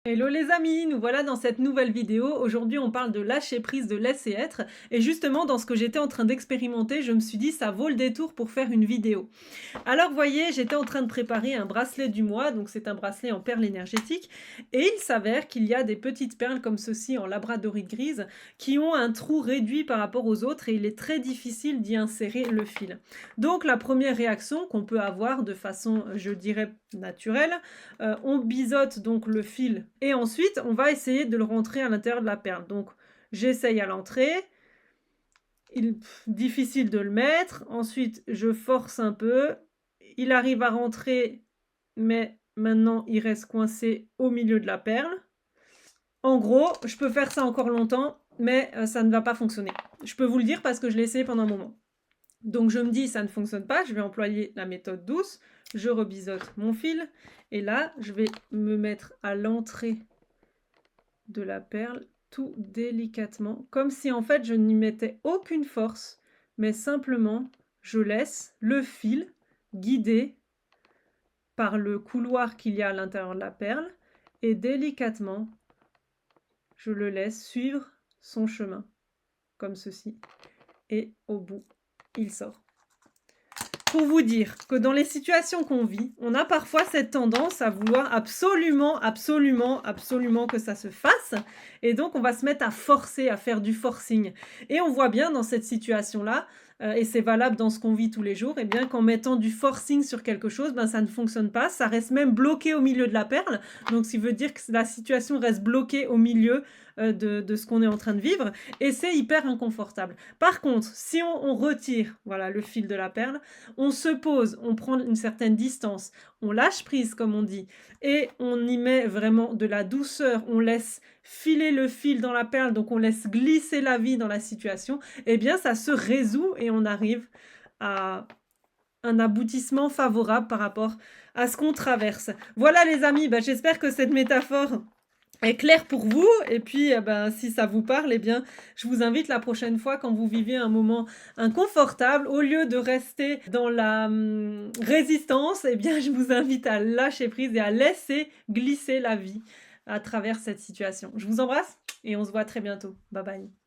Hello les amis, nous voilà dans cette nouvelle vidéo. Aujourd'hui on parle de lâcher prise, de laisser être. Et justement dans ce que j'étais en train d'expérimenter, je me suis dit ça vaut le détour pour faire une vidéo. Alors vous voyez, j'étais en train de préparer un bracelet du mois, donc c'est un bracelet en perles énergétiques. Et il s'avère qu'il y a des petites perles comme ceci en labradorite grise qui ont un trou réduit par rapport aux autres et il est très difficile d'y insérer le fil. Donc la première réaction qu'on peut avoir de façon, je dirais, naturelle, on biseaute donc le fil et ensuite on va essayer de le rentrer à l'intérieur de la perle. Donc j'essaye à l'entrée, difficile de le mettre, ensuite je force un peu, il arrive à rentrer mais maintenant il reste coincé au milieu de la perle. En gros, je peux faire ça encore longtemps, mais ça ne va pas fonctionner. Je peux vous le dire parce que je l'ai essayé pendant un moment. Donc je me dis, ça ne fonctionne pas, je vais employer la méthode douce, je rebiseaute mon fil, et là, je vais me mettre à l'entrée de la perle, tout délicatement, comme si en fait je n'y mettais aucune force, mais simplement je laisse le fil guider par le couloir qu'il y a à l'intérieur de la perle, et délicatement, je le laisse suivre son chemin, comme ceci, et au bout, il sort. Pour vous dire que dans les situations qu'on vit, on a parfois cette tendance à vouloir absolument, absolument, absolument que ça se fasse. Et donc, on va se mettre à forcer, à faire du forcing. Et on voit bien dans cette situation-là, et c'est valable dans ce qu'on vit tous les jours, et bien qu'en mettant du forcing sur quelque chose, ben, ça ne fonctionne pas. Ça reste même bloqué au milieu de la perle. Donc, ça veut dire que la situation reste bloquée au milieu de ce qu'on est en train de vivre. Et c'est hyper inconfortable. Par contre, si on retire voilà, le fil de la perle, on se pose, on prend une certaine distance, on lâche prise comme on dit, et on y met vraiment de la douceur, on laisse filer le fil dans la perle, donc on laisse glisser la vie dans la situation, eh bien ça se résout et on arrive à un aboutissement favorable par rapport à ce qu'on traverse. Voilà les amis, j'espère que cette métaphore est clair pour vous, et puis si ça vous parle, eh bien, je vous invite la prochaine fois quand vous vivez un moment inconfortable, au lieu de rester dans la résistance, eh bien, je vous invite à lâcher prise et à laisser glisser la vie à travers cette situation. Je vous embrasse et on se voit très bientôt. Bye bye.